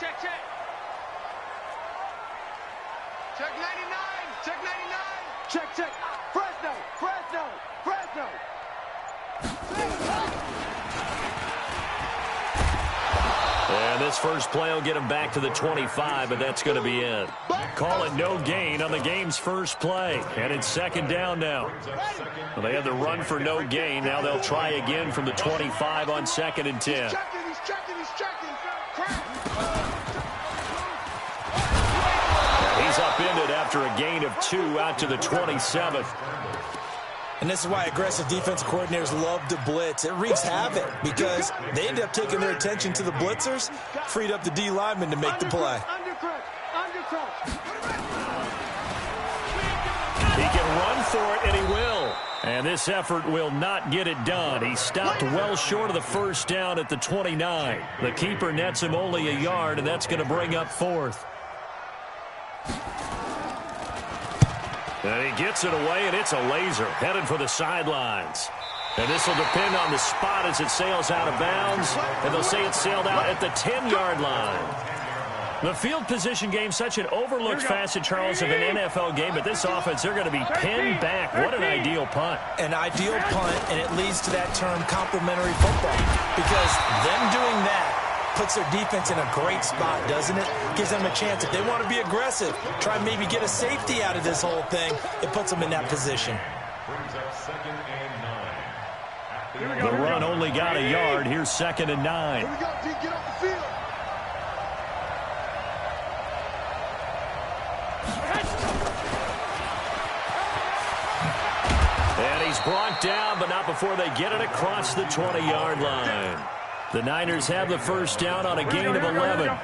Check 99. Check 99. Check. Fresno. And this first play will get him back to the 25, but that's going to be it. Call it no gain on the game's first play. And it's second down now. Well, they had the run for no gain. Now they'll try again from the 25 on 2nd and 10. He's checking. He's upended after a gain of 2 out to the 27th. And this is why aggressive defensive coordinators love to blitz. It wreaks havoc because they end up taking their attention to the blitzers, freed up the D lineman to make the play. Undercrutch. He can run for it, and he will. And this effort will not get it done. He stopped well short of the first down at the 29. The keeper nets him only a yard, and that's going to bring up 4th. And he gets it away, and it's a laser headed for the sidelines. And this will depend on the spot as it sails out of bounds. And they'll say it sailed out at the 10-yard line. The field position game, such an overlooked facet, Charles, of an NFL game. But this offense, they're going to be pinned back. What an ideal punt. An ideal punt, and it leads to that term complementary football. Because them doing that puts their defense in a great spot, doesn't it? Gives them a chance. If they want to be aggressive, try and maybe get a safety out of this whole thing, it puts them in that position. The run only got a yard. Here's 2nd and 9. Here we go, D. Get off the field. And he's brought down, but not before they get it across the 20-yard line. The Niners have the first down on a gain of 11. Let's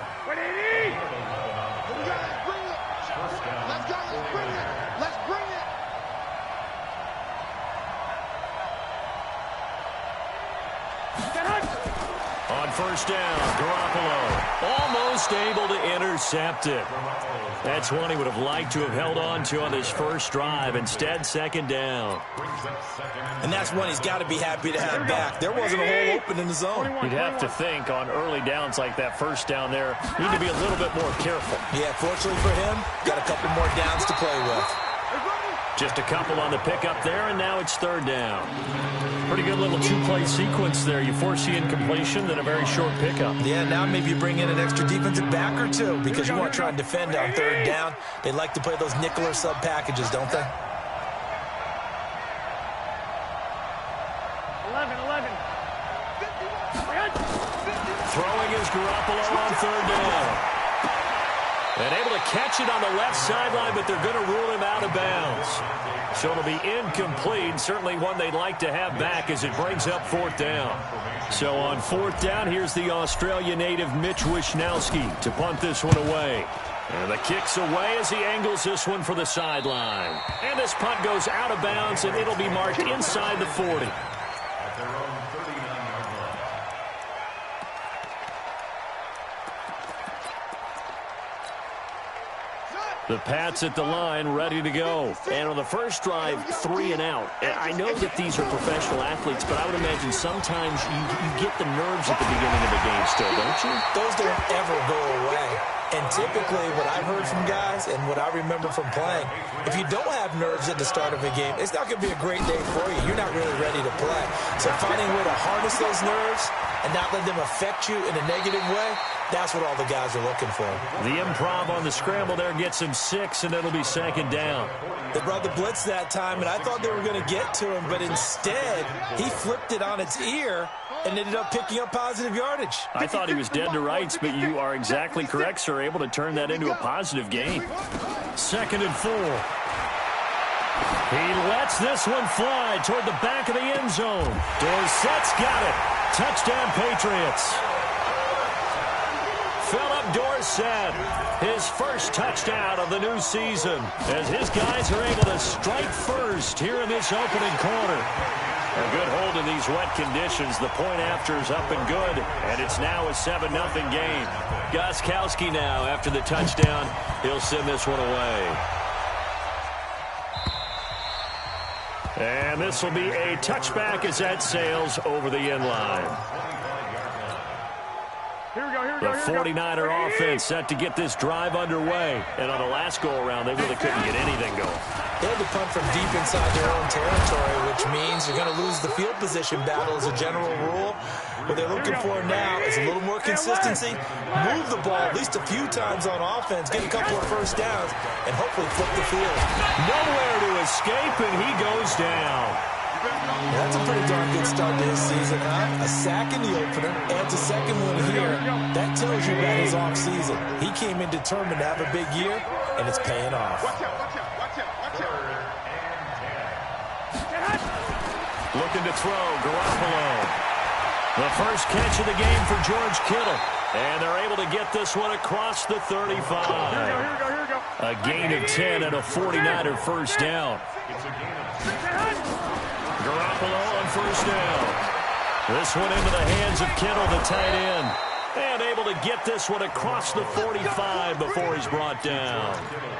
bring it. On first down, Garoppolo almost able to intercept it. That's one he would have liked to have held on to on this first drive. Instead, 2nd down. And that's one he's got to be happy to have back. There wasn't a hole open in the zone. You'd have to think on early downs like that first down there, need to be a little bit more careful. Yeah, fortunately for him, got a couple more downs to play with. Just a couple on the pickup there, and now it's 3rd down. Pretty good little 2-play sequence there. You force the incompletion, then a very short pickup. Yeah, now maybe you bring in an extra defensive back or two because you want to try and defend on 3rd down. They like to play those nickel or sub packages, don't they? 11. Throwing is Garoppolo on 3rd down. And able to catch it on the left sideline, but they're going to rule him out of bounds. So it'll be incomplete. Certainly one they'd like to have back as it brings up 4th down. So on 4th down, here's the Australia native Mitch Wishnowsky to punt this one away. And the kick's away as he angles this one for the sideline. And this punt goes out of bounds, and it'll be marked inside the 40. The Pats at the line, ready to go. And on the first drive, 3 and out. And I know that these are professional athletes, but I would imagine sometimes you get the nerves at the beginning of the game still, don't you? Those don't ever go away. And typically what I've heard from guys and what I remember from playing, if you don't have nerves at the start of a game, it's not going to be a great day for you. You're not really ready to play. So finding a way to harness those nerves and not let them affect you in a negative way, that's what all the guys are looking for. The improv on the scramble there gets him 6, and it'll be 2nd down. They brought the blitz that time, and I thought they were going to get to him, but instead he flipped it on its ear and ended up picking up positive yardage. I thought he was dead to rights, but you are exactly correct, sir. Able to turn that into a positive gain. 2nd and 4. He lets this one fly toward the back of the end zone. Dorsett's got it. Touchdown, Patriots. Philip Dorsett, his first touchdown of the new season, as his guys are able to strike first here in this opening quarter. A good hold in these wet conditions. The point after is up and good, and it's now a 7-0 game. Gostkowski now, after the touchdown, he'll send this one away. And this will be a touchback as that sails over the end line. The 49er offense set to get this drive underway. And on the last go-around, they really couldn't get anything going. They had to punt from deep inside their own territory, which means you're going to lose the field position battle as a general rule. What they're looking for now is a little more consistency, move the ball at least a few times on offense, get a couple of first downs, and hopefully flip the field. Nowhere to escape, and he goes down. Yeah, that's a pretty darn good start to his season, huh? A sack in the opener, adds a second one here. That tells you about his offseason. He came in determined to have a big year, and it's paying off. Looking to throw, Garoppolo. The first catch of the game for George Kittle. And they're able to get this one across the 35. A gain of 10 and a 49er first down. Garoppolo on first down. This one into the hands of Kittle, the tight end. And able to get this one across the 45 before he's brought down.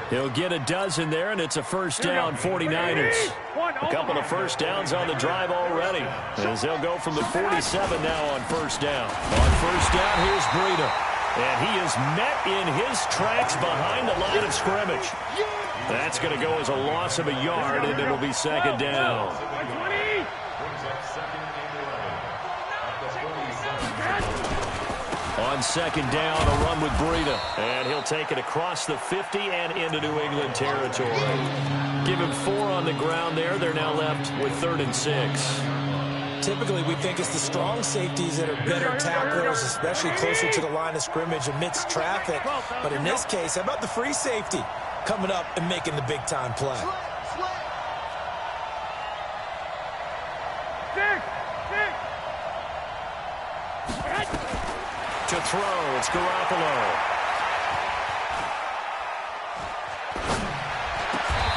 He'll get a dozen there, and it's a first down, 49ers. A couple of first downs on the drive already, as they'll go from the 47 now on first down. On first down, here's Breida. And he is met in his tracks behind the line of scrimmage. That's going to go as a loss of a yard, and it'll be second down. On second down, a run with Breida. And he'll take it across the 50 and into New England territory. Give him 4 on the ground there. They're now left with 3rd and 6. Typically, we think it's the strong safeties that are better tacklers, especially closer to the line of scrimmage amidst traffic. But in this case, how about the free safety coming up and making the big-time play? To throw, it's Garoppolo.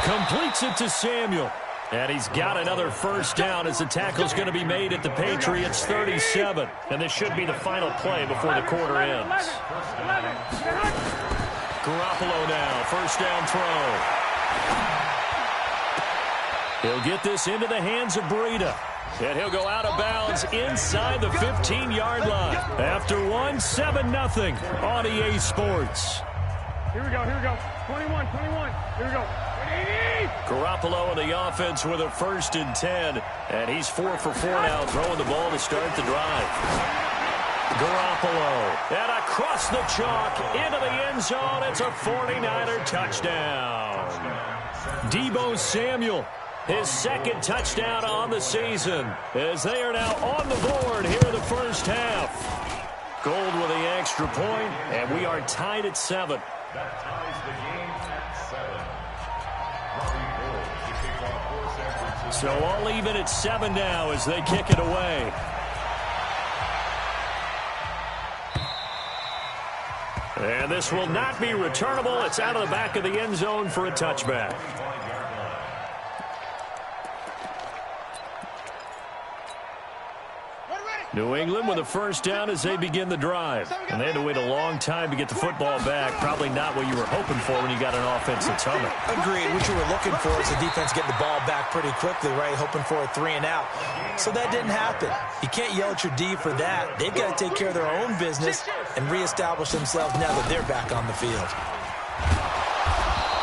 Completes it to Samuel. And he's got another first down as the tackle's going to be made at the Patriots' 37. And this should be the final play before the quarter ends. Garoppolo now, first down throw. He'll get this into the hands of Breida. And he'll go out of bounds inside the 15-yard line. After 7-0 on EA Sports. Here we go. 21. Here we go. Garoppolo in the offense with a 1st and 10. And he's 4 for 4 now, throwing the ball to start the drive. Garoppolo. And across the chalk into the end zone. It's a 49er touchdown. Deebo Samuel. His 2nd touchdown on the season, as they are now on the board here in the first half. Gold with the extra point, and we are tied at 7. That ties the game at 7. So all even at 7 now as they kick it away. And this will not be returnable. It's out of the back of the end zone for a touchback. New England with a first down as they begin the drive. And they had to wait a long time to get the football back. Probably not what you were hoping for when you got an offense that's humming. Agreed. What you were looking for is the defense getting the ball back pretty quickly, right? Hoping for a 3 and out. So that didn't happen. You can't yell at your D for that. They've got to take care of their own business and reestablish themselves now that they're back on the field.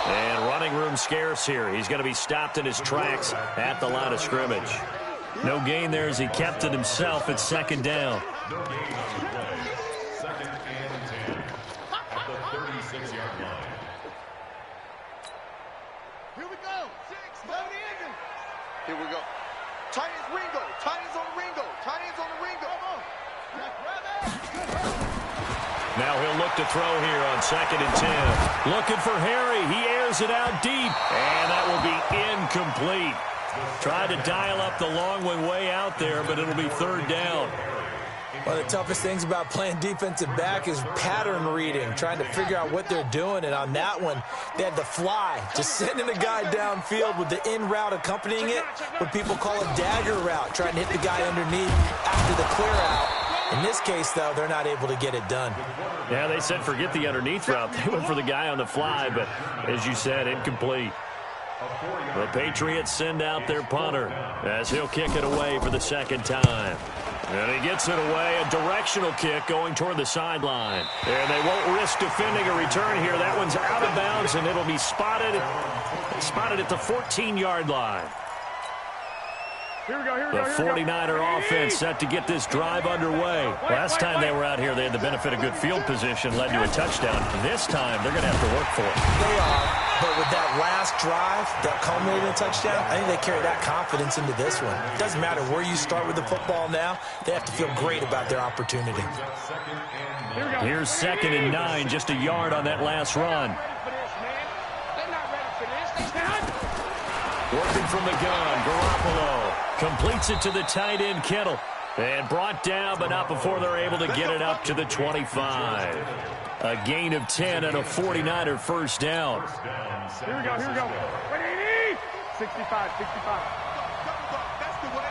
And running room scarce here. He's going to be stopped in his tracks at the line of scrimmage. No gain there as he kept it himself at 2nd down. No gain on the play. 2nd and 10 at the 36-yard line. Here we go. 6, load in. Here we go. Tight ends Ringo. Tight ends on Ringo. Tight ends on the Ringo. Now he'll look to throw here on 2nd and 10. Looking for Harry. He airs it out deep. And that will be incomplete. Tried to dial up the long one way out there, but it'll be 3rd down. One of the toughest things about playing defensive back is pattern reading, trying to figure out what they're doing. And on that one, they had to fly, just sending a guy downfield with the in route accompanying it, what people call a dagger route, trying to hit the guy underneath after the clear out. In this case, though, they're not able to get it done. Yeah, they said forget the underneath route. They went for the guy on the fly, but as you said, incomplete. The Patriots send out their punter as he'll kick it away for the 2nd time. And he gets it away, a directional kick going toward the sideline. And they won't risk defending a return here. That one's out of bounds, and it'll be spotted at the 14-yard line. Here we go, The 49er offense set to get this drive underway. Last time they were out here, they had the benefit of good field position, led to a touchdown. This time, they're going to have to work for it. They are, but with that last drive that culminated in a touchdown, I think they carry that confidence into this one. It doesn't matter where you start with the football now. They have to feel great about their opportunity. Here's 2nd and 9, just a yard on that last run. Working from the gun, Garoppolo completes it to the tight end, Kittle. And brought down, but not before they're able to get it up to the 25. A gain of 10 and a 49er first down. Here we go. 65. That's the way.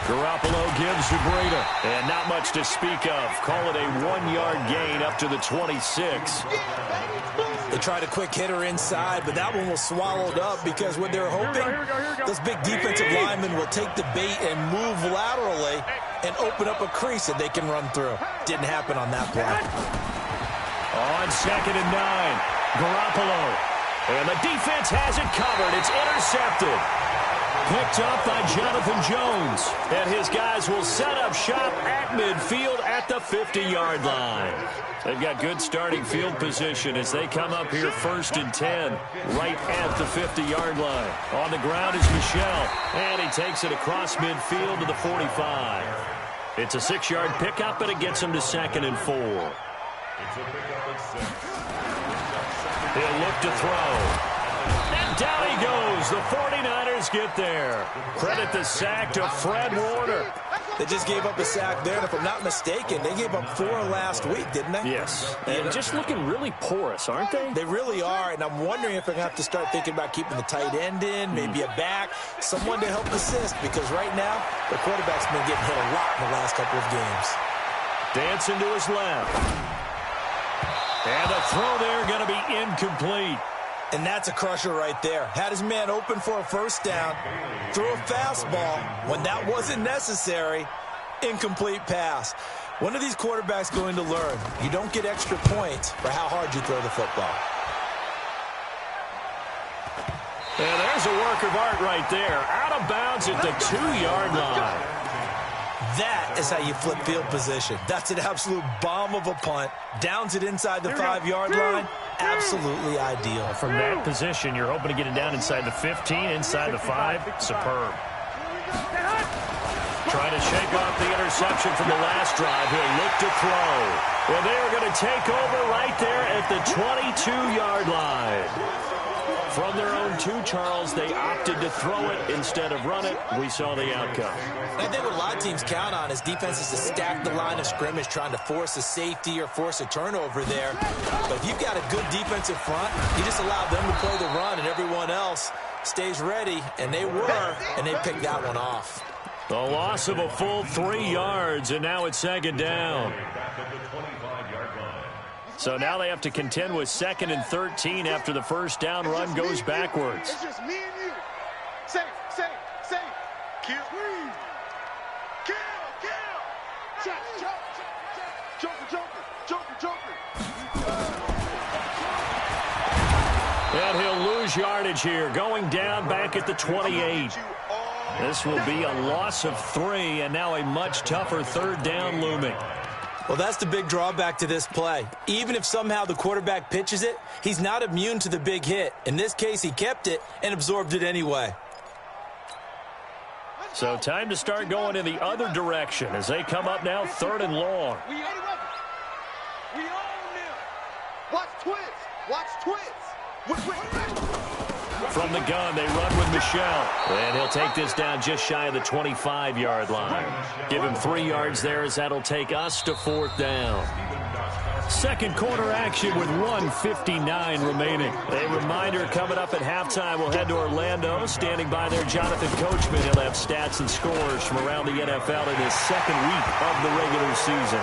Garoppolo gives to Breida. And not much to speak of. Call it a 1-yard gain up to the 26. They tried a quick hitter inside, but that one was swallowed up because what they're hoping, those big defensive linemen will take the bait and move laterally and open up a crease that they can run through. Didn't happen on that play. On 2nd and 9, Garoppolo. And the defense has it covered. It's intercepted. Picked up by Jonathan Jones. And his guys will set up shop at midfield at the 50-yard line. They've got good starting field position as they come up here 1st and 10, right at the 50-yard line. On the ground is Michel, and he takes it across midfield to the 45. It's a 6-yard pickup, and it gets him to 2nd and 4. It's a pickup at 6. He'll look to throw. And down he goes. The 49ers get there. Credit the sack to Fred Warner. They just gave up a sack there, and if I'm not mistaken, they gave up 4 last week, didn't they? Yes. And just looking really porous, aren't they? They really are, and I'm wondering if they're going to have to start thinking about keeping the tight end in, maybe a back, someone to help assist, because right now, the quarterback's been getting hit a lot in the last couple of games. Dancing to his left. And the throw there going to be incomplete. And that's a crusher right there. Had his man open for a first down, threw a fastball when that wasn't necessary, incomplete pass. When are these quarterbacks going to learn? You don't get extra points for how hard you throw the football. And there's a work of art right there. Out of bounds at the 2-yard line. That is how you flip field position. That's an absolute bomb of a punt. Downs it inside the 5-yard line. Absolutely ideal. From that position, you're hoping to get it down inside the 15, inside the 5. Superb. Trying to shake off the interception from the last drive. He'll look to throw. Well, they are going to take over right there at the 22-yard line. From their own 2, Charles, they opted to throw it instead of run it. We saw the outcome. I think what a lot of teams count on is defenses to stack the line of scrimmage, trying to force a safety or force a turnover there. But if you've got a good defensive front, you just allow them to play the run, and everyone else stays ready, and they were, and they picked that one off. The loss of a full 3 yards, and now it's 2nd down. So now they have to contend with 2nd and 13 after the first down run goes backwards. It's just me and you. Safe. Kill. Joker. And he'll lose yardage here, going down back at the 28. This will be a loss of 3, and now a much tougher 3rd down looming. Well, that's the big drawback to this play. Even if somehow the quarterback pitches it, he's not immune to the big hit. In this case, he kept it and absorbed it anyway. So time to start going in the other direction as they come up now 3rd and long. We own them. Watch twins. From the gun, they run with Michel. And he'll take this down just shy of the 25-yard line. Give him 3 yards there as that'll take us to 4th down. Second quarter action with 1:59 remaining. A reminder coming up at halftime, we'll head to Orlando. Standing by there, Jonathan Coachman. He'll have stats and scores from around the NFL in his 2nd week of the regular season.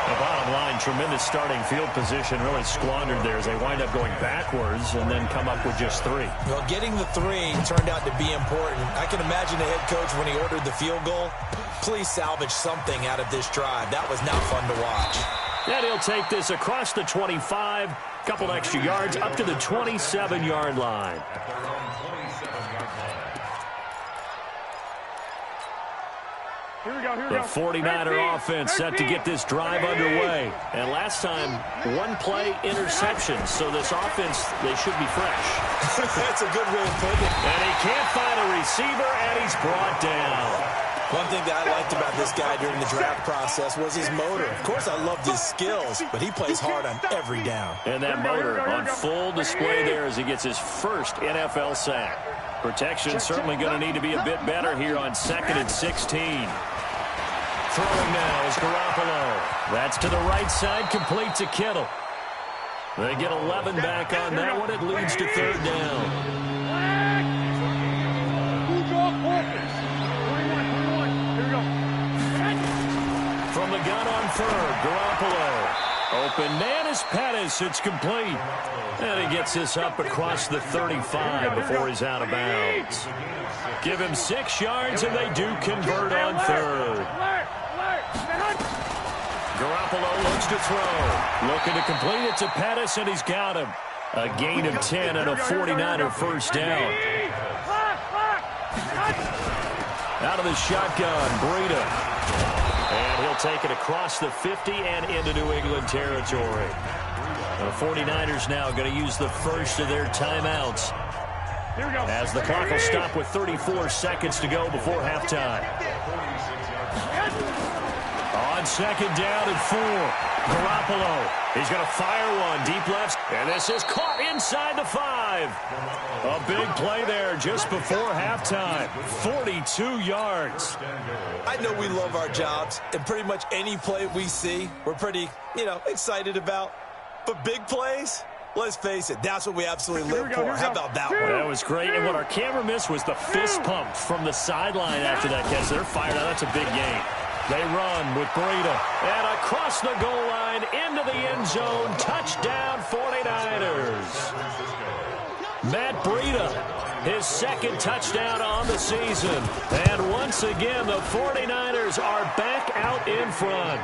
The bottom line, tremendous starting field position, really squandered there as they wind up going backwards and then come up with just 3. Well, getting the 3 turned out to be important. I can imagine the head coach when he ordered the field goal. Please salvage something out of this drive. That was not fun to watch. And he'll take this across the 25, couple extra yards up to the 27-yard line. Here we go, here we The go. 49er offense set to get this drive underway. And last time, 1-play interception. So this offense, they should be fresh. That's a good way of putting it. And he can't find a receiver, and he's brought down. One thing that I liked about this guy during the draft process was his motor. Of course, I loved his skills, but he plays hard on every down. And that motor on full display there as he gets his first NFL sack. Protection certainly going to need to be a bit better here on 2nd and 16. Throwing now is Garoppolo. That's to the right side, complete to Kittle. They get 11 back on that one. It leads to 3rd down. From the gun on 3rd, Garoppolo. Open man is Pettis. It's complete. And he gets this up across the 35 before he's out of bounds. Give him 6 yards, and they do convert on 3rd. Garoppolo looks to throw. Looking to complete it to Pettis, and he's got him. A gain of 10 and a 49er first down. Out of the shotgun, Breida. And he'll take it across the 50 and into New England territory. The 49ers now going to use the first of their timeouts as the clock will stop with 34 seconds to go before halftime. On 2nd down and 4, Garoppolo. He's going to fire one deep left, and this is caught inside the 5. A big play there just before halftime. 42 yards. I know we love our jobs, and pretty much any play we see, we're pretty, excited about. But big plays, let's face it, that's what we absolutely live for. How about that one? That was great, and what our camera missed was the fist pump from the sideline after that catch. They're fired out. That's a big gain. They run with Breida, and across the goal line into the end zone. Touchdown 49ers. Matt Breida, his 2nd touchdown on the season. And once again, the 49ers are back out in front.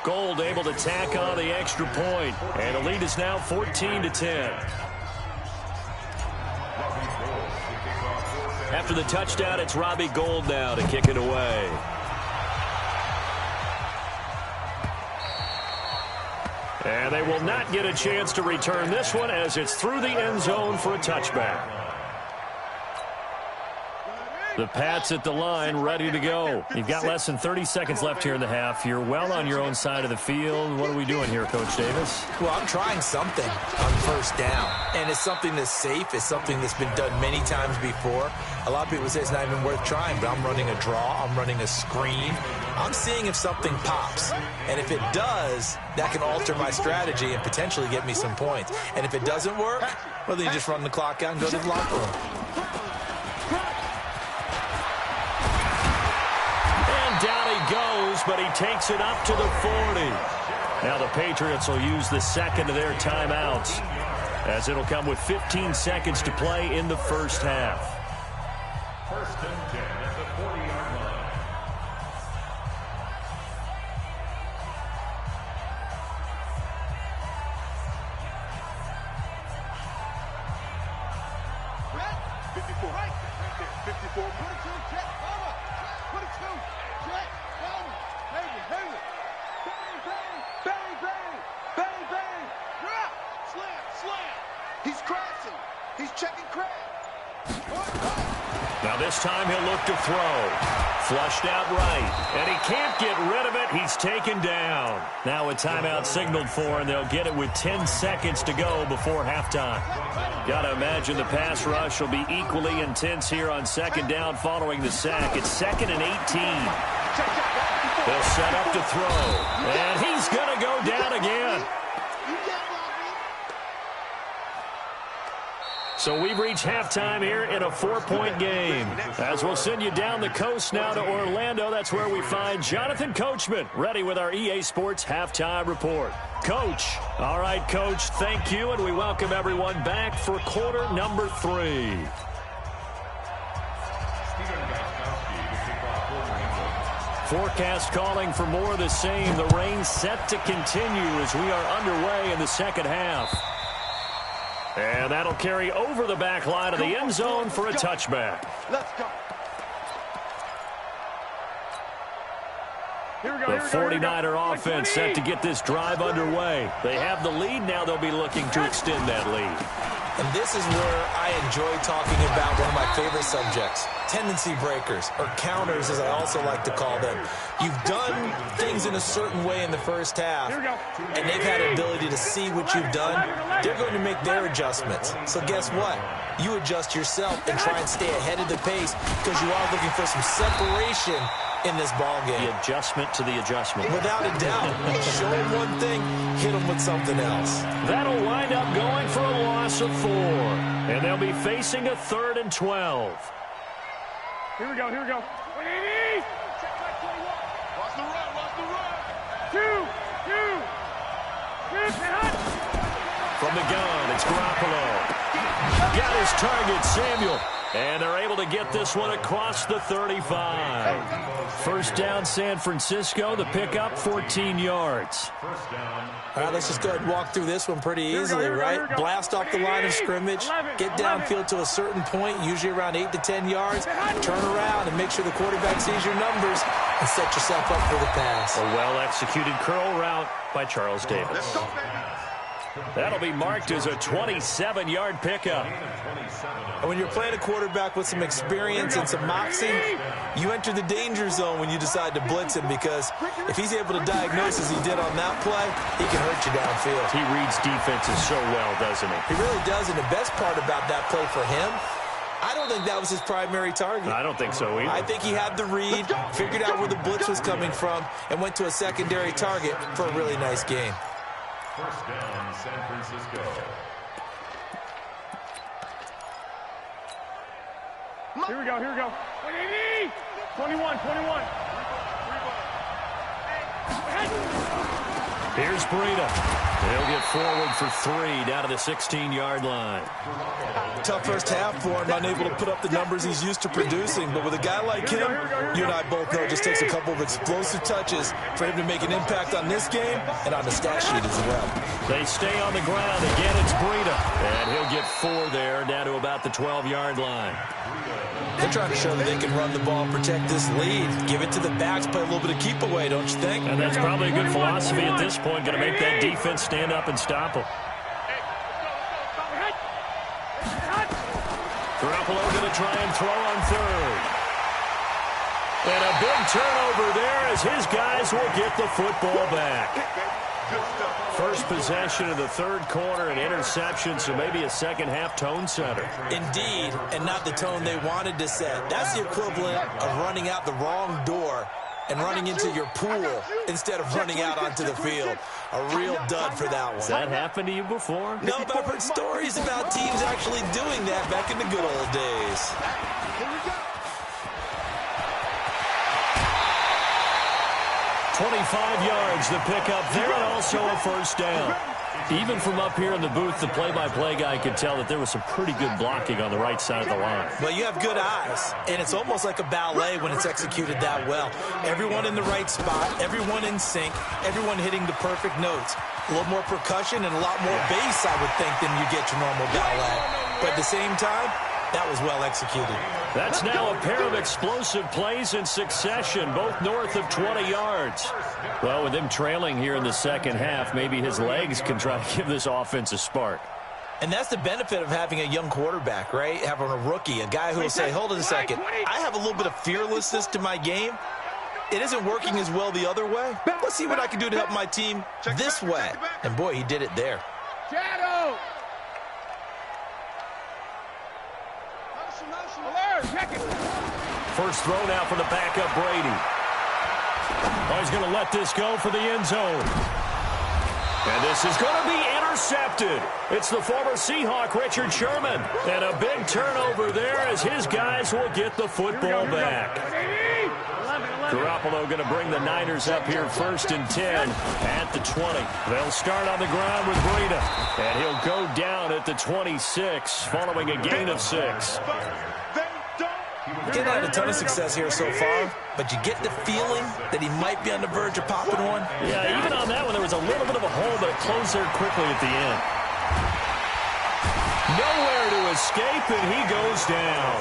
Gold able to tack on the extra point, and the lead is now 14-10. After the touchdown, it's Robbie Gould now to kick it away. And they will not get a chance to return this one as it's through the end zone for a touchback. The Pats at the line, ready to go. You've got less than 30 seconds left here in the half. You're well on your own side of the field. What are we doing here, Coach Davis? Well, I'm trying something on 1st down, and it's something that's safe. It's something that's been done many times before. A lot of people say it's not even worth trying, but I'm running a draw. I'm running a screen. I'm seeing if something pops, and if it does, that can alter my strategy and potentially get me some points. And if it doesn't work, well, then you just run the clock out and go to the locker room. Goes, but he takes it up to the 40. Now the Patriots will use the 2nd of their timeouts as it'll come with 15 seconds to play in the first half. 1st and 10 at the 40-yard line. Red, 54, right there, 54, 22, check, over, 22, check, over, hang it, bang, bang, bang, drop, slam, he's crashing, he's checking crash. Now this time he'll look to throw. Flushed out right, and he can't get rid of it. He's taken down. Now a timeout signaled for, and they'll get it with 10 seconds to go before halftime. Got to imagine the pass rush will be equally intense here on 2nd down following the sack. It's 2nd and 18. They'll set up to throw, and he's going to go down again. So we've reached halftime here in a 4-point game. As we'll send you down the coast now to Orlando, that's where we find Jonathan Coachman, ready with our EA Sports halftime report. Coach. All right, Coach, thank you, and we welcome everyone back for quarter number 3. Forecast calling for more of the same. The rain set to continue as we are underway in the second half. And that'll carry over the back line of the end zone for a touchback. Let's go. The 49er offense set to get this drive underway. They have the lead. Now they'll be looking to extend that lead. And this is where I enjoy talking about one of my favorite subjects, tendency breakers, or counters as I also like to call them. You've done things in a certain way in the first half, and they've had an ability to see what you've done. They're going to make their adjustments. So guess what? You adjust yourself and try and stay ahead of the pace because you are looking for some separation in this ball game. The adjustment to the adjustment. Without a doubt. Show them one thing, hit them with something else. That'll wind up going for a loss of 4. And they'll be facing a 3rd and 12. Here we go, here we go. 180! Watch the run, watch the run. 2, 2, 2, hot. From the gun, it's Garoppolo. Got his target, Samuel. And they're able to get this one across the 35. First down, San Francisco. The pickup, 14 yards. All right, let's just go ahead and walk through this one pretty easily, right? Blast off the line of scrimmage, get downfield to a certain point, usually around 8 to 10 yards, turn around and make sure the quarterback sees your numbers and set yourself up for the pass. A well-executed curl route by Charles Davis. Let's go, baby. That'll be marked as a 27-yard pickup. And when you're playing a quarterback with some experience and some moxie, you enter the danger zone when you decide to blitz him because if he's able to diagnose as he did on that play, he can hurt you downfield. He reads defenses so well, doesn't he? He really does, and the best part about that play for him, I don't think that was his primary target. I don't think so either. I think he had the read, figured out where the blitz was coming from, and went to a secondary target for a really nice game. First down, San Francisco. Here we go, here we go. 180! 21, 21. Here's Breida. He'll get forward for 3 down to the 16-yard line. Tough first half for him, unable to put up the numbers he's used to producing. But with a guy like him, you and I both know it just takes a couple of explosive touches for him to make an impact on this game and on the stat sheet as well. They stay on the ground. Again, it's Breida. And he'll get 4 there down to about the 12-yard line. They're trying to show that they can run the ball and protect this lead. Give it to the backs, play a little bit of keep away, don't you think? And that's probably a good philosophy at this point. Going to make that defense stand up and stop them. Garoppolo going to try and throw on 3rd. And a big turnover there as his guys will get the football back. First possession of the 3rd quarter, an interception, so maybe a second-half tone setter. Indeed, and not the tone they wanted to set. That's the equivalent of running out the wrong door and running into your pool instead of running out onto the field. A real dud for that one. Has that happened to you before? No, but I've heard stories about teams actually doing that back in the good old days. 25 yards, the pickup there, and also a first down. Even from up here in the booth, the play-by-play guy could tell that there was some pretty good blocking on the right side of the line. Well, you have good eyes, and it's almost like a ballet when it's executed that well. Everyone in the right spot, everyone in sync, everyone hitting the perfect notes. A little more percussion and a lot more bass, I would think, than you get your normal ballet. But at the same time, that was well executed. That's now a pair of explosive plays in succession, both north of 20 yards. Well, with them trailing here in the second half, maybe his legs can try to give this offense a spark. And that's the benefit of having a young quarterback, right? Having a rookie, a guy who will say, hold on a second, I have a little bit of fearlessness to my game. It isn't working as well the other way. Let's see what I can do to help my team this way. And boy, he did it there. Shadow! First throw now for the backup Brady. Oh, he's going to let this go for the end zone. And this is going to be intercepted. intercepted. It's the former Seahawk, Richard Sherman. And a big turnover there as his guys will get the football back. Garoppolo going to bring the Niners up here 1st and 10 at the 20. They'll start on the ground with Breida. And he'll go down at the 26 following a gain of 6. Getting had a ton of success here so far, but you get the feeling that he might be on the verge of popping one. Yeah, even on that one, there was a little bit of a hole, but it closed there quickly at the end. Nowhere to escape, and he goes down.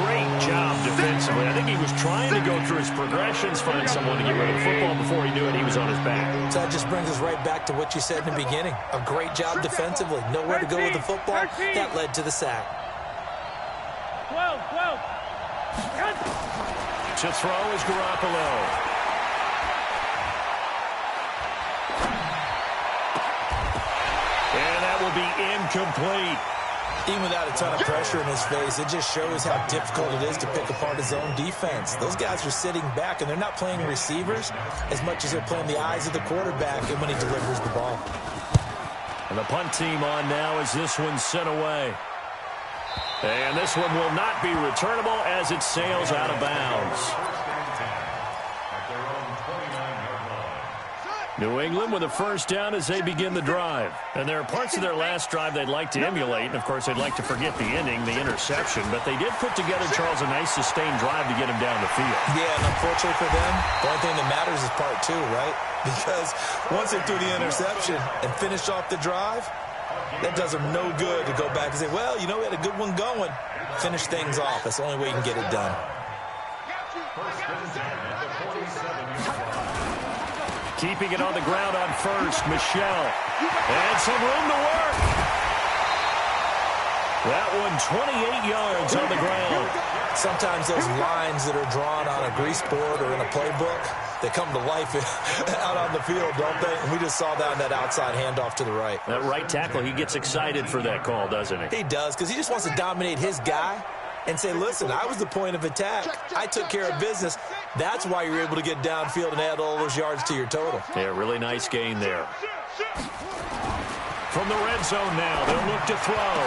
Great job defensively. I think he was trying to go through his progressions, find someone to get rid of the football. Before he knew it, he was on his back. So that just brings us right back to what you said in the beginning. A great job defensively. Nowhere to go with the football. That led to the sack. 12. To throw is Garoppolo. And that will be incomplete. Even without a ton of pressure in his face, it just shows how difficult it is to pick apart his own defense. Those guys are sitting back, and they're not playing receivers as much as they're playing the eyes of the quarterback and when he delivers the ball. And the punt team on now as this one's sent away. And this one will not be returnable as it sails out of bounds. New England with a first down as they begin the drive. And there are parts of their last drive they'd like to emulate. And, of course, they'd like to forget the ending, the interception. But they did put together, Charles, a nice sustained drive to get him down the field. Yeah, and unfortunately for them, the only thing that matters is part 2, right? Because once they threw the interception and finished off the drive, that does them no good to go back and say, well, you know, we had a good one going. Finish things off. That's the only way you can get it done. Keeping it on the ground on first, Michelle. And some room to work. That one 28 yards on the ground. Sometimes those lines that are drawn on a grease board or in a playbook, they come to life out on the field, don't they? And we just saw that outside handoff to the right. That right tackle, he gets excited for that call, doesn't he? He does, because he just wants to dominate his guy and say, listen, I was the point of attack. I took care of business. That's why you're able to get downfield and add all those yards to your total. Yeah, really nice gain there. From the red zone now, they'll look to throw.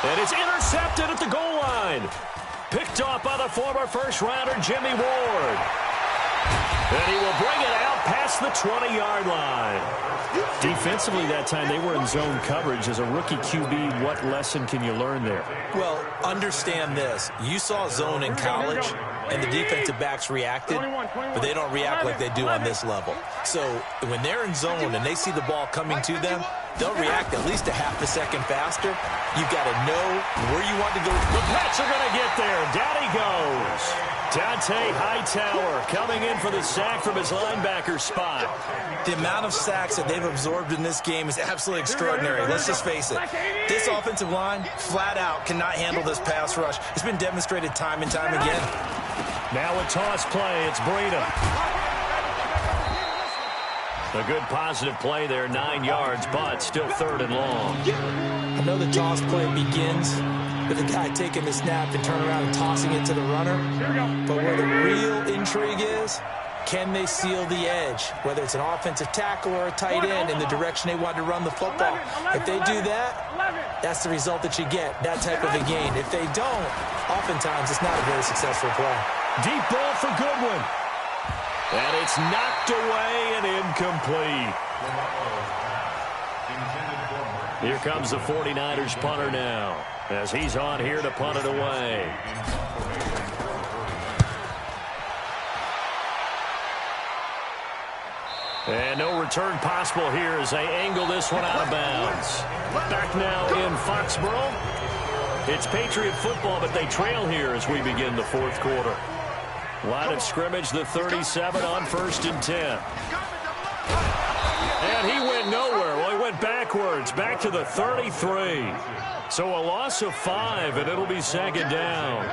And it's intercepted at the goal line. Picked off by the former first-rounder, Jimmy Ward. And he will bring it out past the 20-yard line. Defensively that time, they were in zone coverage. As a rookie QB, what lesson can you learn there? Well, understand this. You saw zone in college, and the defensive backs reacted, but they don't react like they do on this level. So when they're in zone and they see the ball coming to them, they'll react at least a half a second faster. You've got to know where you want to go. The Pats are going to get there. Down he goes. Dante Hightower coming in for the sack from his linebacker spot. The amount of sacks that they've absorbed in this game is absolutely extraordinary. Let's just face it. This offensive line, flat out, cannot handle this pass rush. It's been demonstrated time and time again. Now a toss play. It's Breida. A good positive play there, 9 yards, but still 3rd and long. I know the toss play begins with the guy taking the snap and turning around and tossing it to the runner. But where the real intrigue is, can they seal the edge, whether it's an offensive tackle or a tight end in the direction they want to run the football? If they do that, that's the result that you get, that type of a gain. If they don't, oftentimes it's not a very successful play. Deep ball for Goodwin. And it's knocked away and incomplete. Here comes the 49ers punter now, as he's on here to punt it away. And no return possible here as they angle this one out of bounds. Back now in Foxborough. It's Patriot football, but they trail here as we begin the 4th quarter. Line of scrimmage, the 37 on 1st and 10. And he went nowhere. Well, he went backwards, back to the 33. So a loss of 5, and it'll be 2nd down.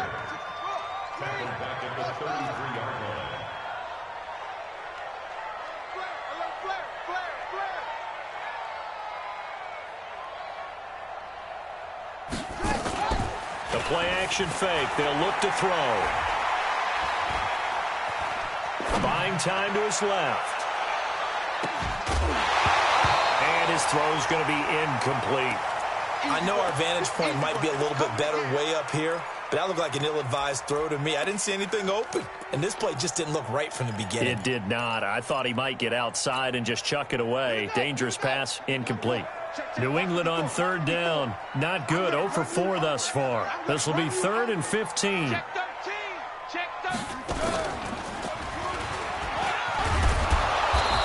The play-action fake. They'll look to throw. Buying time to his left. And his throw is going to be incomplete. I know our vantage point might be a little bit better way up here, but that looked like an ill-advised throw to me. I didn't see anything open, and this play just didn't look right from the beginning. It did not. I thought he might get outside and just chuck it away. Dangerous pass, incomplete. New England on third down. Not good. 0 for 4 thus far. This will be 3rd and 15.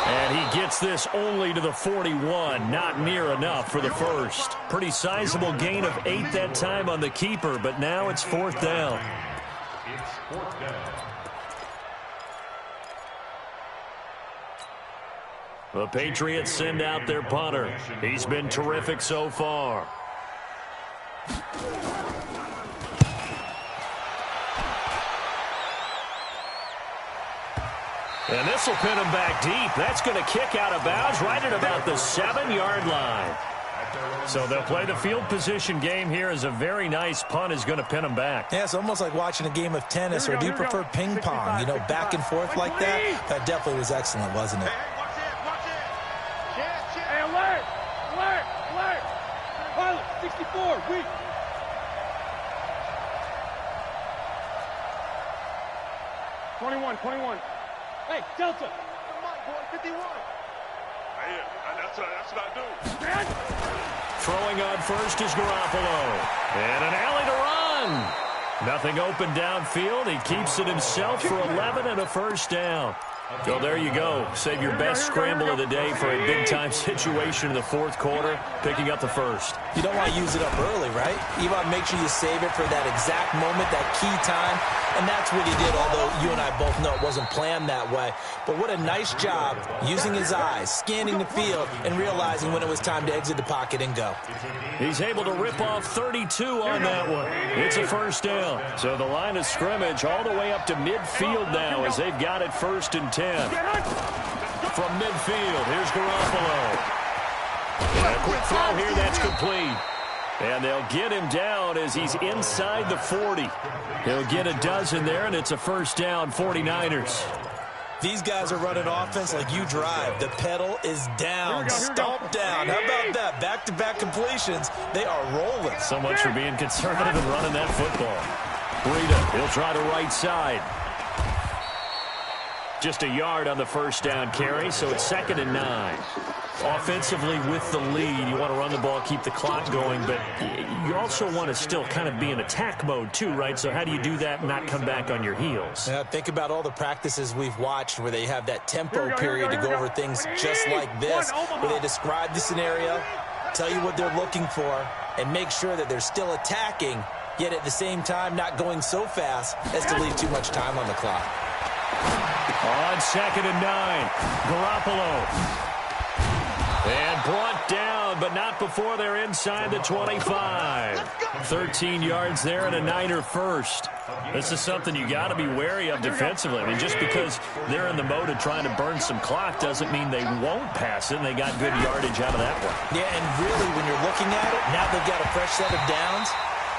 And he gets this only to the 41. Not near enough for the first. Pretty sizable gain of 8 that time on the keeper, but now it's 4th down. It's 4th down. The Patriots send out their punter. He's been terrific so far. And this will pin him back deep. That's going to kick out of bounds right at about the 7-yard line. So they'll play the field position game here as a very nice punt is going to pin them back. Yeah, it's almost like watching a game of tennis, or do you prefer ping pong? You know, back and forth like that? That definitely was excellent, wasn't it? Hey, alert! Alert! Alert! Pilot, 64, weak. '21. Hey, Delta. Come on, boy, 51. That's what I do. Throwing on first is Garoppolo. And an alley to run. Nothing open downfield. He keeps it himself for 11 and a first down. So there you go. Save your best scramble of the day for a big-time situation in the 4th quarter, picking up the first. You don't want to use it up early, right? You want to make sure you save it for that exact moment, that key time, and that's what he did, although you and I both know it wasn't planned that way. But what a nice job using his eyes, scanning the field, and realizing when it was time to exit the pocket and go. He's able to rip off 32 on that one. It's a first down. So the line of scrimmage all the way up to midfield now as they've got it 1st and 10. From midfield, here's Garoppolo. And a quick throw here, that's complete. And they'll get him down as he's inside the 40. He'll get a dozen there, and it's a first down, 49ers. These guys are running offense like you drive. The pedal is down, stomp down. How about that? Back-to-back completions. They are rolling. So much for being conservative and running that football. Breida, he'll try the right side. Just a yard on the first down carry, so it's 2nd and 9. Offensively with the lead, you want to run the ball, keep the clock going, but you also want to still kind of be in attack mode too, right? So how do you do that and not come back on your heels? Yeah, think about all the practices we've watched where they have that tempo period to go over things just like this, where they describe the scenario, tell you what they're looking for, and make sure that they're still attacking, yet at the same time not going so fast as to leave too much time on the clock. On 2nd and 9, Garoppolo. And brought down, but not before they're inside the 25. 13 yards there and a Niner first. This is something you got to be wary of defensively. I mean, just because they're in the mode of trying to burn some clock doesn't mean they won't pass it, and they got good yardage out of that one. Yeah, and really, when you're looking at it, now they've got a fresh set of downs.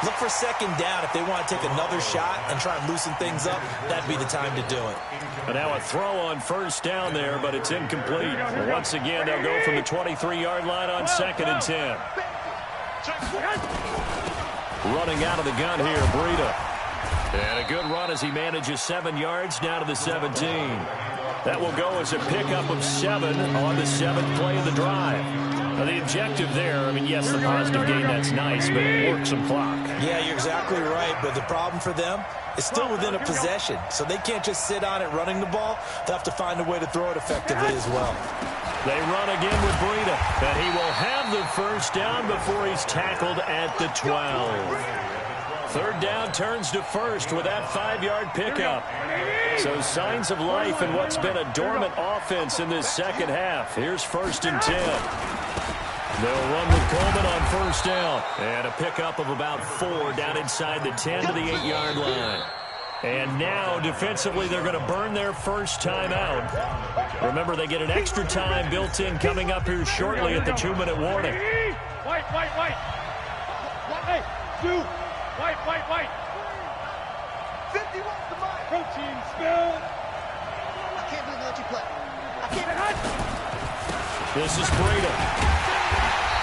Look for 2nd down. If they want to take another shot and try and loosen things up, that'd be the time to do it. And now a throw on first down there, but it's incomplete. And once again, they'll go from the 23-yard line on 2nd and 10. Running out of the gun here, Breida. And a good run as he manages 7 yards down to the 17. That will go as a pickup of 7 on the 7th play of the drive. Now, the objective there, I mean, yes, the positive gain, that's nice, but work some clock. Yeah, you're exactly right, but the problem for them is still within a possession, so they can't just sit on it running the ball. They'll have to find a way to throw it effectively as well. They run again with Breida, and he will have the first down before he's tackled at the 12. 3rd down turns to first with that 5-yard pickup. So signs of life in what's been a dormant offense in this second half. Here's 1st and 10. They'll run with Coleman on first down. And a pickup of about 4 down inside the 10 to the 8-yard line. And now, defensively, they're going to burn their first time out. Remember, they get an extra time built in coming up here shortly at the 2-minute warning. White. Hey, 2. White. 51 to mine. Protein spill. I can't believe they let you play. I can't. This is Breida.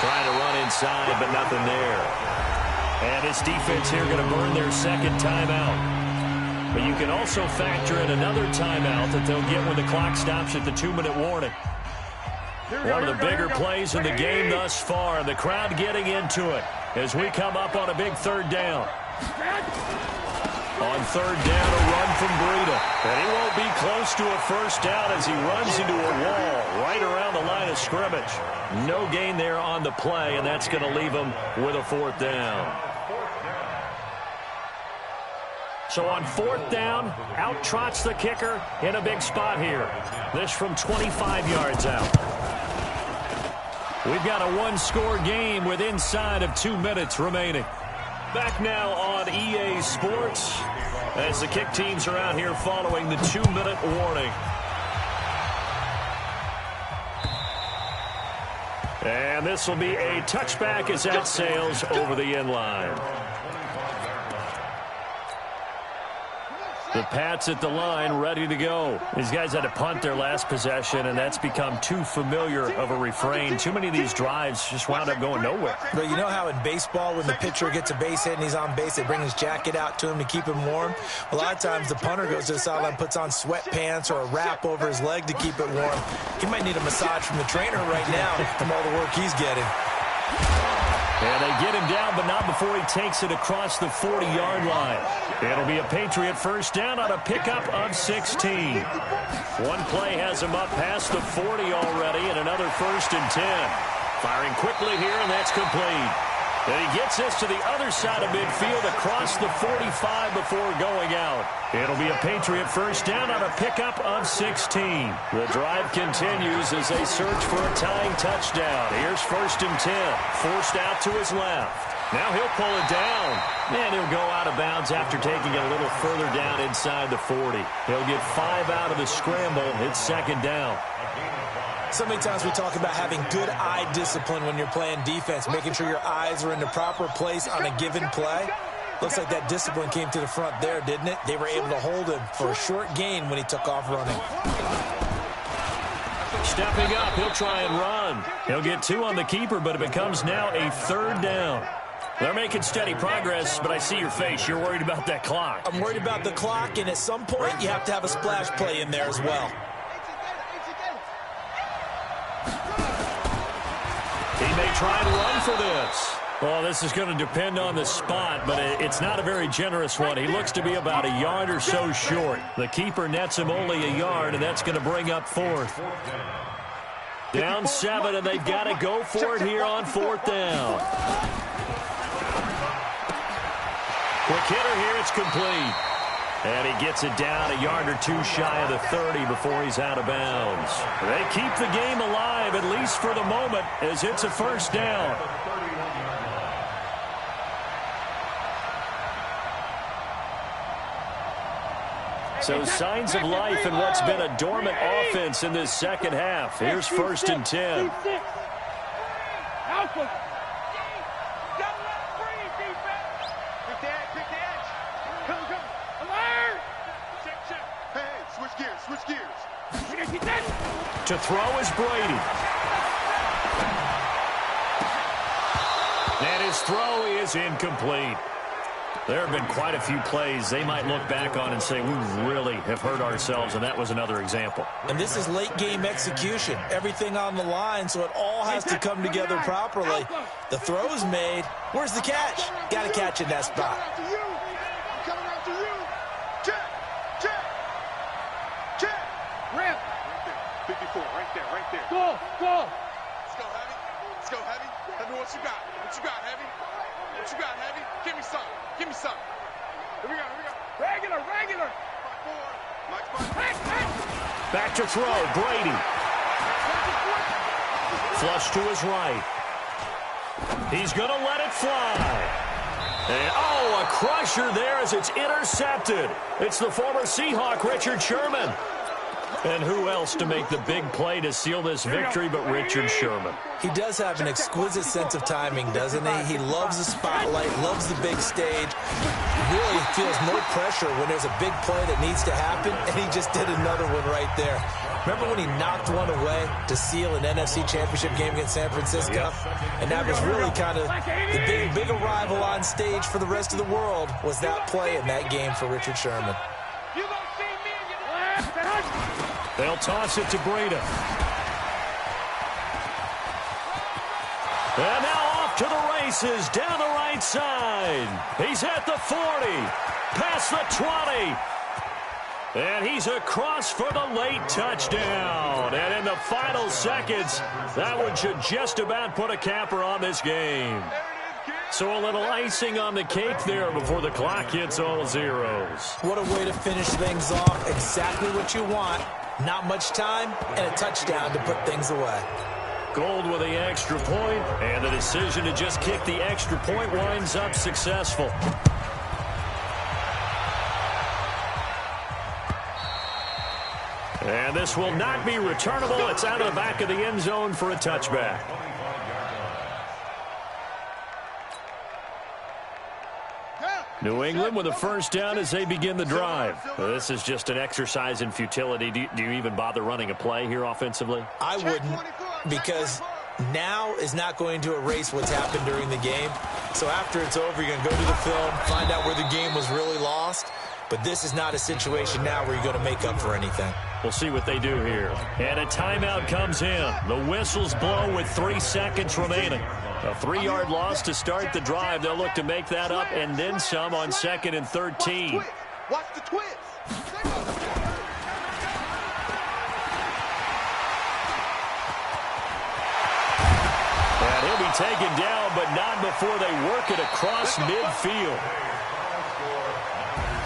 Trying to run inside, but nothing there. And this defense here going to burn their second timeout. But you can also factor in another timeout that they'll get when the clock stops at the 2-minute warning. One of the bigger plays in the game thus far. The crowd getting into it as we come up on a big third down. On third down, a run from Breida. And he won't be close to a first down as he runs into a wall right around the line of scrimmage. No gain there on the play, and that's going to leave him with a fourth down. So on fourth down, out trots the kicker in a big spot here. This from 25 yards out. We've got a one-score game with inside of 2 minutes remaining. Back now on EA Sports as the kick teams are out here following the 2-minute warning. And this will be a touchback as that sails over the end line. The Pats at the line, ready to go. These guys had to punt their last possession, and that's become too familiar of a refrain. Too many of these drives just wound up going nowhere. But you know how in baseball, when the pitcher gets a base hit and he's on base, they bring his jacket out to him to keep him warm? A lot of times the punter goes to the sideline, puts on sweatpants or a wrap over his leg to keep it warm. He might need a massage from the trainer right now from all the work he's getting. And they get him down, but not before he takes it across the 40-yard line. It'll be a Patriot first down on a pickup of 16. One play has him up past the 40 already, and another 1st and 10. Firing quickly here, and that's complete. And he gets this to the other side of midfield across the 45 before going out. It'll be a Patriot first down on a pickup of 16. The drive continues as they search for a tying touchdown. Here's 1st and 10. Forced out to his left. Now he'll pull it down. And he'll go out of bounds after taking it a little further down inside the 40. He'll get 5 out of the scramble. It's 2nd down. So many times we talk about having good eye discipline when you're playing defense, making sure your eyes are in the proper place on a given play. Looks like that discipline came to the front there, didn't it? They were able to hold him for a short gain when he took off running. Stepping up, he'll try and run. He'll get 2 on the keeper, but it becomes now a 3rd down. They're making steady progress, but I see your face. You're worried about that clock. I'm worried about the clock, and at some point you have to have a splash play in there as well. He may try and run for this. Well, this is going to depend on the spot, but it's not a very generous one. He looks to be about a yard or so short. The keeper nets him only a yard, and that's going to bring up 4th. Down 7, and they've got to go for it here on 4th down. Quick hitter here, it's complete. And he gets it down a yard or 2 shy of the 30 before he's out of bounds. They keep the game alive, at least for the moment, as it's a 1st down. So signs of life in what's been a dormant offense in this second half. Here's 1st and 10. To throw is Brady. And his throw is incomplete. There have been quite a few plays they might look back on and say, we really have hurt ourselves, and that was another example. And this is late-game execution. Everything on the line, so it all has to come together properly. The throw's made. Where's the catch? Got to catch in that spot. Right there. Go. Let's go, Heavy. Let's go, Heavy. Heavy, what you got? What you got, Heavy? What you got, Heavy? Give me some. Give me some. Here we go. Regular. Back to throw, Brady. Flush to his right. He's going to let it fly. And, a crusher there as it's intercepted. It's the former Seahawk, Richard Sherman. And who else to make the big play to seal this victory but Richard Sherman? He does have an exquisite sense of timing, doesn't he? He loves the spotlight, loves the big stage. Really feels no pressure when there's a big play that needs to happen, and he just did another one right there. Remember when he knocked one away to seal an NFC Championship game against San Francisco? Yep. And that was really kind of the big arrival on stage for the rest of the world, was that play in that game for Richard Sherman. They'll toss it to Breida. And now off to the races, down the right side. He's at the 40, past the 20. And he's across for the late touchdown. And in the final seconds, that one should just about put a capper on this game. So a little icing on the cake there before the clock hits all zeros. What a way to finish things off. Exactly what you want. Not much time and a touchdown to put things away. Gold with the extra point, and the decision to just kick the extra point winds up successful. And this will not be returnable. It's out of the back of the end zone for a touchback. New England with a first down as they begin the drive. This is just an exercise in futility. Do you even bother running a play here offensively? I wouldn't, because now is not going to erase what's happened during the game. So after it's over, you're going to go to the film, find out where the game was really lost. But this is not a situation now where you're going to make up for anything. We'll see what they do here. And a timeout comes in. The whistles blow with 3 seconds remaining. A 3-yard loss to start the drive. They'll look to make that up and then some on 2nd and 13. Watch the twist. And he'll be taken down, but not before they work it across midfield.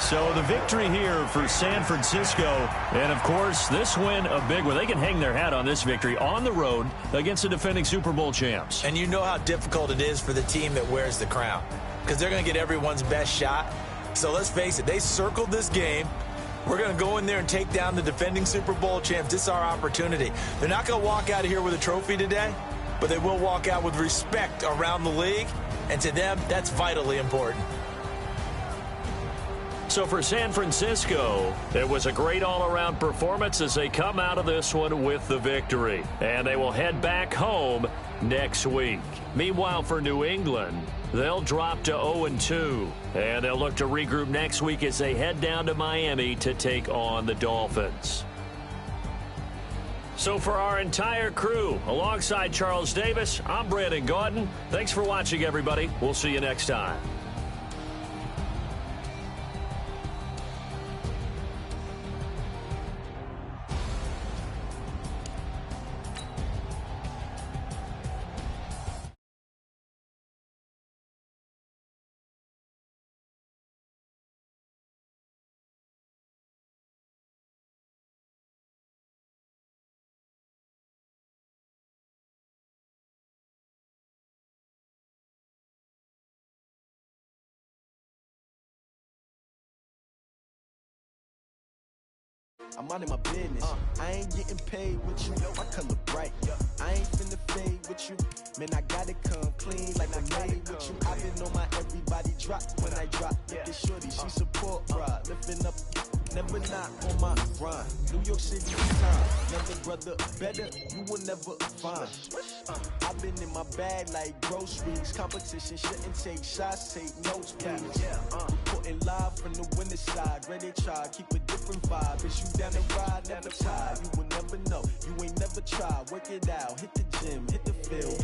So the victory here for San Francisco. And, of course, this win a big one. They can hang their hat on this victory on the road against the defending Super Bowl champs. And you know how difficult it is for the team that wears the crown, because they're going to get everyone's best shot. So let's face it, they circled this game. We're going to go in there and take down the defending Super Bowl champs. This is our opportunity. They're not going to walk out of here with a trophy today, but they will walk out with respect around the league. And to them, that's vitally important. So for San Francisco, it was a great all-around performance as they come out of this one with the victory. And they will head back home next week. Meanwhile, for New England, they'll drop to 0-2. And they'll look to regroup next week as they head down to Miami to take on the Dolphins. So for our entire crew, alongside Charles Davis, I'm Brandon Gaudin. Thanks for watching, everybody. We'll see you next time. I'm out of my business. I ain't getting paid with you. My color bright. I ain't finna fade with you. Man, I gotta come clean like I made with you. I've been on my everybody drop when I drop. Look at shorty, she support ride. Lifting up, never not on my grind. New York City time. Another brother better, you will never find. I've been in my bag like groceries. Competition shouldn't take shots, take notes, please. Reporting live from the winter side. Ready to try, keep a different vibe. Is you down the ride, never tired. You will never know, you ain't never tried. Work it out, hit the gym, hit the field.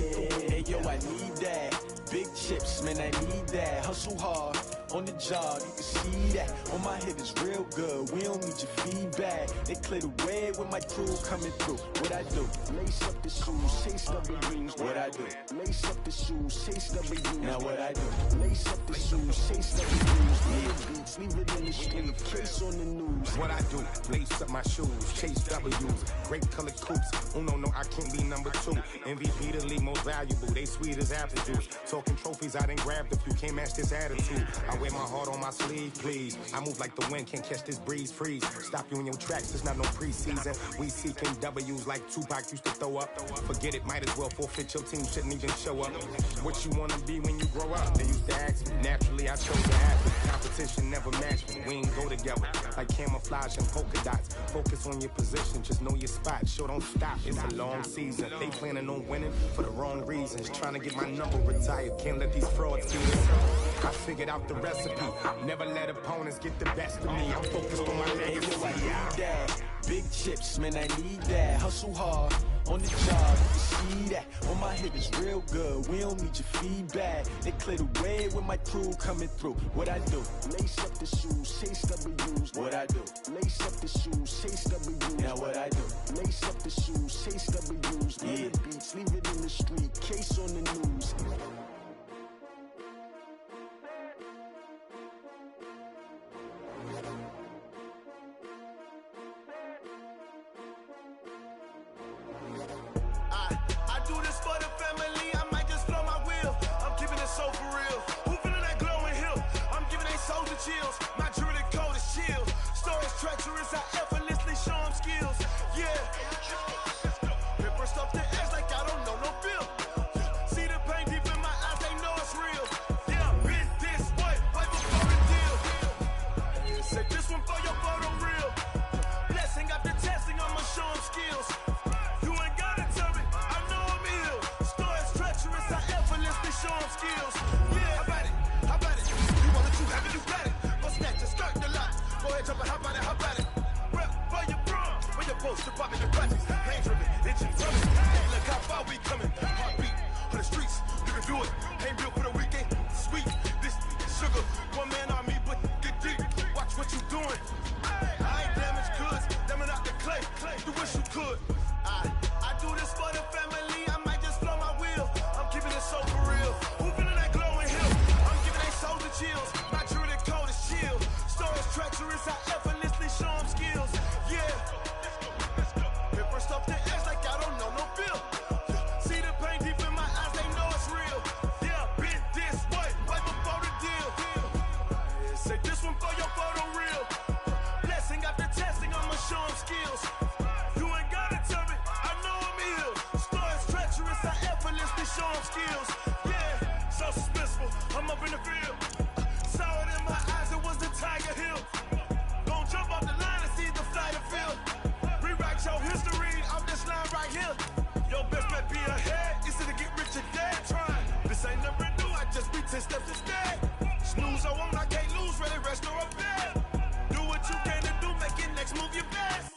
Hey yo, I need that. Big chips, man, I need that. Hustle hard, on the job, you can see that. On my head is real good, we don't need your feedback. They clear the way with my crew coming through. What I do? Lace up the shoes, chase W's. What I do? Lace up the shoes, chase W's. Now what I do? Lace up the shoes, chase W's. Leave beats, leave it in the street, case on the news. What I do? Lace up my shoes, chase W's. Great color coats. Oh no, I can't be number 2. MVP the league most valuable. They sweet as apple juice. Talking trophies, I didn't grab the few. Can't match this attitude. I wear my heart on my sleeve, please. I move like the wind, can't catch this breeze. Freeze. Stop you in your tracks. There's not no preseason. We seeking W's like Tupac used to throw up. Forget it, might as well forfeit. Your team shouldn't even show up. What you wanna be when you grow up? They used to ask me. Naturally, I chose to act. Competition never matched me. We ain't go together like camouflage and polka dots. Focus on your position, just know your spot. Sure, don't stop. It's a long season. They planning on winning for the wrong reasons. Trying to get my number retired. Can't let these frauds do this. I figured out the recipe. Never let opponents get the best of me. I'm focused on my legacy. Big chips, man, I need that. Hustle hard on the job, you see that. On my hip is real good. We don't need your feedback. They clear the way with my crew coming through. What I do? Lace up the shoes, chase W's. What I do? Lace up the shoes, chase W's. Now what I do? Lace up the shoes, chase W's. Yeah, beats, leave it in the street. Case on the news. I do this for the family, I might just blow my wheel. I'm keeping it so for real. Who feeling that glowing hill? I'm giving they soldier chills. My jewelry code is chill. Stories treacherous, I effortlessly show them skills. Yeah. Pepper stuff the edge like I don't know no feel. See the pain deep in my eyes, they know it's real. Yeah, been this way, right before the deal. Say this one for your photo real. Blessing after testing, I'ma show them skills. You ain't gotta tell me, I know I'm ill. Stories treacherous, I effortlessly show them skills. Yeah, how about it? How about it? You want it, you have it, you got it. Go snatch and start the lot. Go ahead, jump it, how about it? How about it? Rep for your bro, when you're supposed to pop in the practice. Pain driven, itching from it. Hey, look how far we coming. Heartbeat on the streets, you can do it. Ain't built for the weekend. Sweet, this sugar. One man on me, but get deep. Watch what you doing. I ain't damaged goods, damn out the clay. You wish you could. I do this for the family, I might just blow my wheel. I'm keeping it so for real. Who feeling that glowing hill? I'm giving they soldier chills. My jewelry code is chill. Stories treacherous, I effortlessly show them skills. Yeah. Pepper stuff the edge like I don't know no feel. See the pain deep in my eyes, they know it's real. Yeah, been this way, right before the deal. Say this one for your photo real. Blessing after testing, I'ma show them skills. You ain't gotta tell me, I know I'm ill. Stories treacherous, I effortlessly show them skills. Yeah, so suspenseful, I'm up in the field. Saw it in my eyes, it was the Tiger Hill. Gon' jump off the line and see the flight of field. Rewrite your history off this line right here. Your best bet be ahead, easy to get rich or dead trying. This ain't never new, I just be 10 steps instead. Snooze I won't, I can't lose, ready, rest or a bed. Do what you can to do, make your next move your best.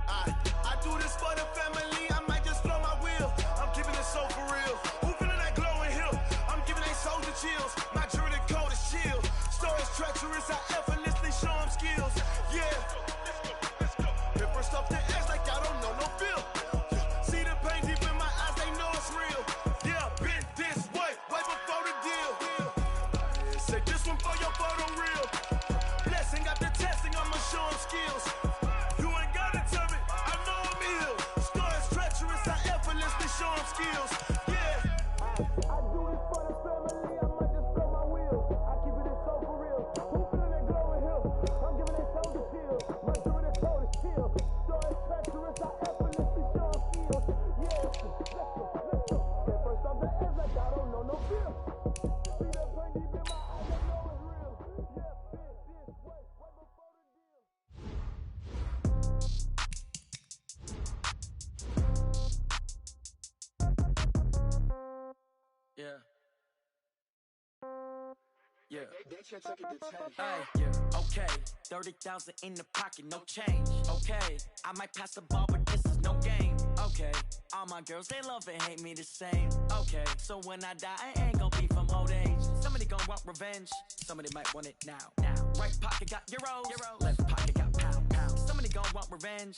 I do this for the family, I might just blow my wheel. I'm keeping it so for real. Who feeling that glowing hill? I'm giving they soldier chills. My jewelry code is chill. Stories treacherous, I effortlessly show them skills. Yeah. Pepper stuff the edge like I don't know no feel. See the pain deep in my eyes, they know it's real. Yeah, been this way, right before the deal. Say this one for your photo real. Blessing after testing, I'ma show them skills. You ain't gotta tell me, I know I'm ill. Stories treacherous, I effortlessly show them skills. Yeah. I do this for the family, I might just blow my wheel. I keep it so for real. Who feeling that glowing hill? I'm giving it soldier chills. My jewelry code is chill. Stories treacherous, I effortlessly show them skills. Yeah. Let's go. First off the edge like I don't know no feel. See that pain deep in my eyes, I know it's real. Yeah, been this way, right before the deal. Yeah. Yeah. Hey, yeah. Okay. 30,000 in the pocket, no change. Okay. I might pass the ball, but this is no game. Okay. All my girls, they love and hate me the same. Okay. So when I die, I ain't gonna be from old age. Somebody gon' want revenge. Somebody might want it now. Right pocket got euros. Left pocket got pound. Somebody gon' want revenge.